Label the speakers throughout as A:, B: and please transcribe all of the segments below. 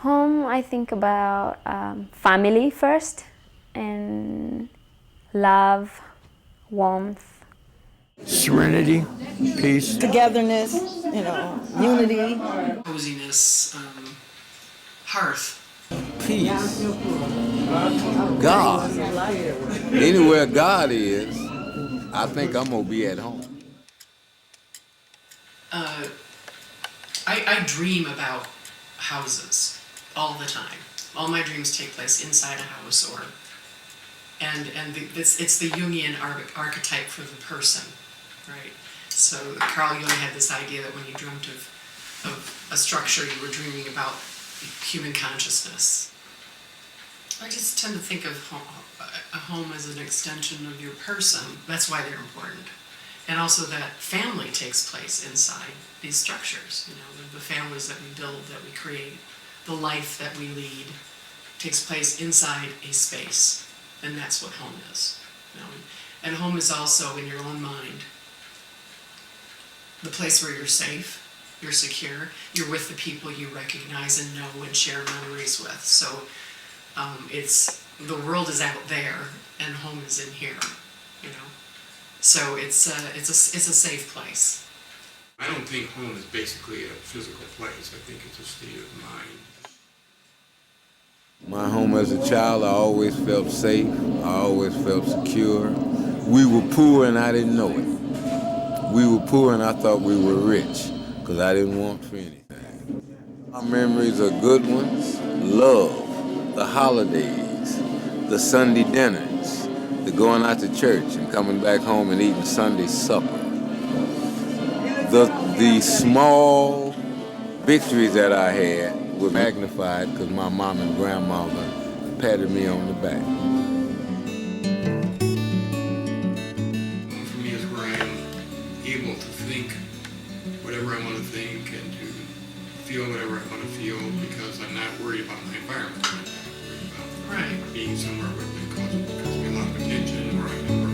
A: Home, I think about family first, and love, warmth.
B: Serenity, peace.
C: Togetherness, unity.
D: Coziness, hearth.
E: Peace. God. Anywhere God is, I think I'm gonna be at home.
D: I dream about houses all the time. All my dreams take place inside a house, it's the Jungian archetype for the person, right? So Carl Jung had this idea that when you dreamt of a structure, you were dreaming about human consciousness. I just tend to think of a home as an extension of your person. That's why they're important. And also that family takes place inside these structures. The families that we build, that we create, the life that we lead takes place inside a space. And that's what home is. And home is also, in your own mind, the place where you're safe, you're secure, you're with the people you recognize and know and share memories with. So the world is out there and home is in here, So it's a safe place.
F: I don't think home is basically a physical place. I think it's a state of mind.
E: My home as a child, I always felt safe. I always felt secure. We were poor and I didn't know it. We were poor and I thought we were rich because I didn't want for anything. My memories are good ones. Love, the holidays, the Sunday dinners, the going out to church and coming back home and eating Sunday supper. The small victories that I had were magnified because my mom and grandmother patted me on the back.
F: For me is where I am able to think whatever I want to think and to feel whatever I want to feel because I'm not worried about my environment. I'm not worried about being somewhere where it causes me a lot of attention or I can work.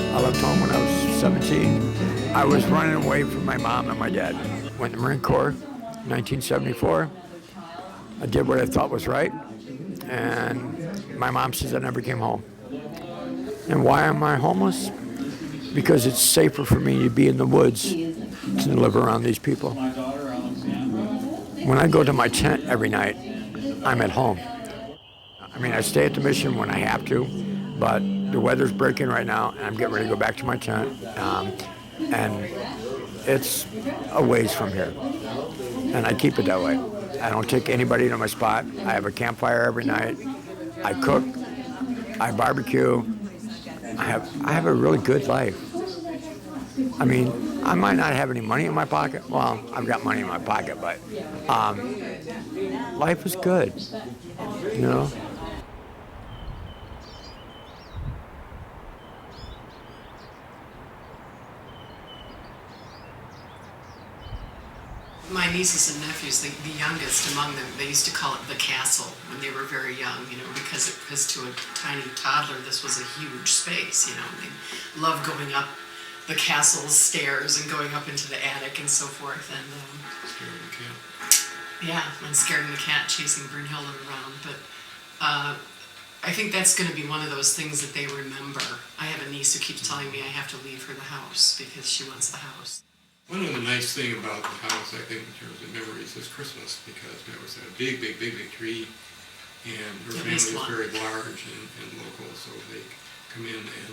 B: I left home when I was 17. I was running away from my mom and my dad. Went in the Marine Corps, 1974. I did what I thought was right, and my mom says I never came home. And why am I homeless? Because it's safer for me to be in the woods to live around these people. When I go to my tent every night, I'm at home. I mean, I stay at the mission when I have to, but the weather's breaking right now, and I'm getting ready to go back to my tent, and it's a ways from here, and I keep it that way. I don't take anybody to my spot. I have a campfire every night. I cook. I barbecue. I have a really good life. I mean, I might not have any money in my pocket. Well, I've got money in my pocket, but life is good,
D: My nieces and nephews, the youngest among them, they used to call it the castle when they were very young, because to a tiny toddler this was a huge space, and they loved going up the castle stairs and going up into the attic and so forth. And
F: Scaring the cat.
D: yeah, and scaring the cat, chasing Brunhilde around. But I think that's going to be one of those things that they remember. I have a niece who keeps telling me I have to leave her the house because she wants the house.
F: One of the nice thing about the house, I think, in terms of memories, is Christmas, because it was a big tree, and her family is very large and local, so they come in, and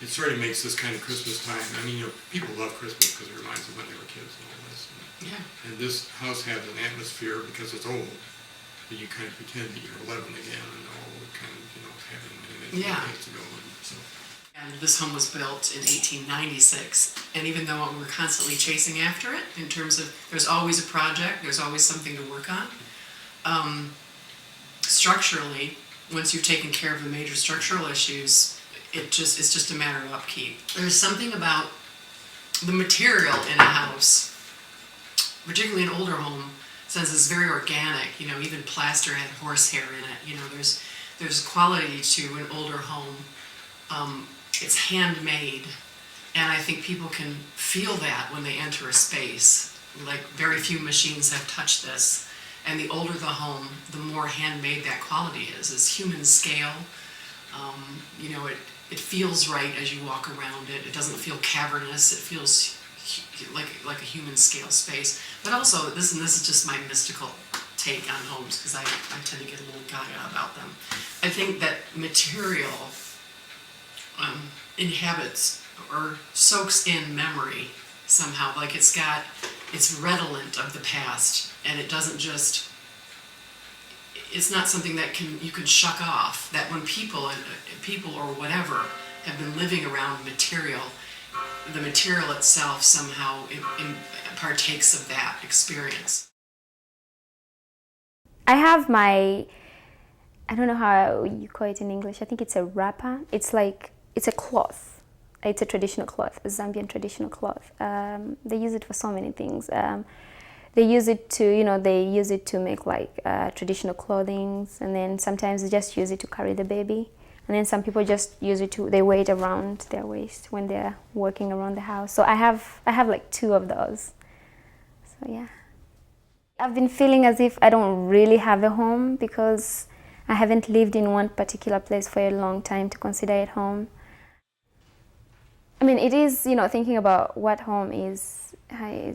F: it sort of makes this kind of Christmas time. I mean, people love Christmas because it reminds them when they were kids and all this. And this house has an atmosphere because it's old, and you kind of pretend that you're 11 again, and all kind of, having many days to go.
D: And this home was built in 1896, and even though we're constantly chasing after it, in terms of there's always a project, there's always something to work on, structurally, once you've taken care of the major structural issues, it's just a matter of upkeep. There's something about the material in a house, particularly an older home, since it's very organic, even plaster had horsehair in it, there's quality to an older home. It's handmade, and I think people can feel that when they enter a space. Like, very few machines have touched this, and the older the home, the more handmade that quality is. It's human scale. It feels right as you walk around it. It doesn't feel cavernous. It feels like a human scale space. But also, this is just my mystical take on homes, because I tend to get a little gaga about them. I think that material inhabits or soaks in memory somehow, like it's redolent of the past, and it doesn't just, it's not something that you can shuck off. That when people or whatever have been living around material, the material itself somehow partakes of that experience.
A: I have I don't know how you call it in English. I think it's a wrapper. It's a cloth. It's a traditional cloth, a Zambian traditional cloth. They use it for so many things. They use it to make traditional clothing, and then sometimes they just use it to carry the baby. And then some people just use it they wear it around their waist when they're working around the house. So I have like 2 of those. So yeah. I've been feeling as if I don't really have a home, because I haven't lived in one particular place for a long time to consider it home. I mean, it is, thinking about what home is I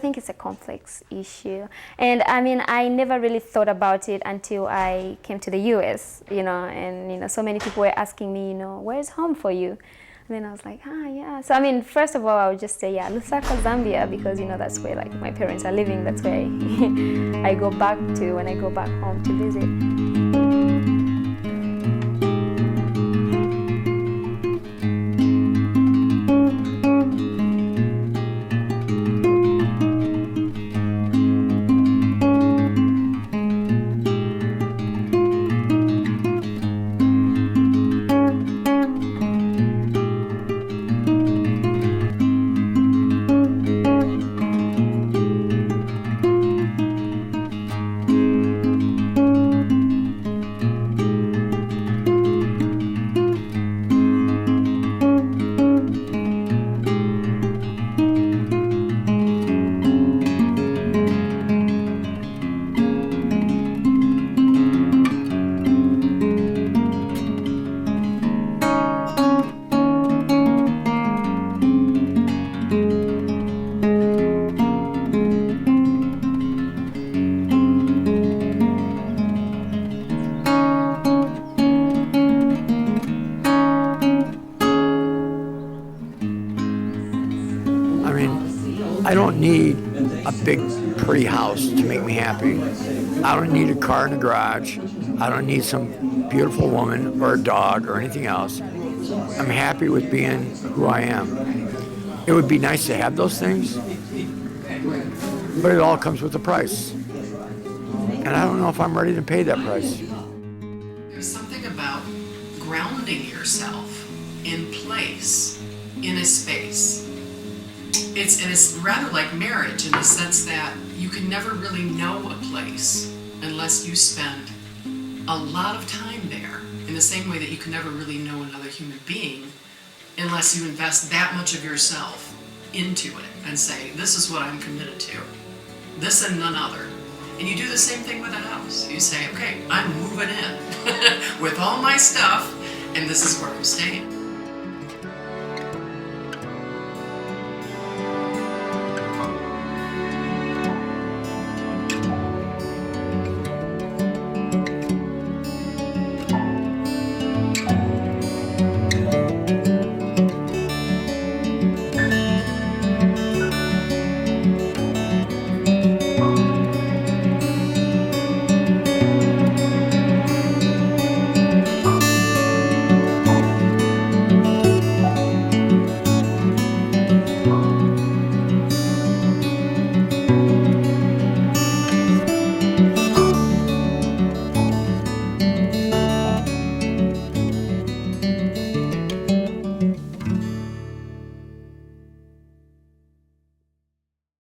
A: think it's a complex issue. And I mean, I never really thought about it until I came to the US, and, so many people were asking me, where's home for you? And then I was like, yeah. So I mean, first of all, I would just say, Lusaka, Zambia, because, that's where my parents are living. That's where I go back to when I go back home to visit.
B: I don't need a big, pretty house to make me happy. I don't need a car in the garage. I don't need some beautiful woman or a dog or anything else. I'm happy with being who I am. It would be nice to have those things, but it all comes with a price. And I don't know if I'm ready to pay that price.
D: There's something about grounding yourself in place, in a space. It's rather like marriage in the sense that you can never really know a place unless you spend a lot of time there, in the same way that you can never really know another human being unless you invest that much of yourself into it and say, this is what I'm committed to, this and none other. And you do the same thing with a house. You say, okay, I'm moving in with all my stuff, and this is where I'm staying.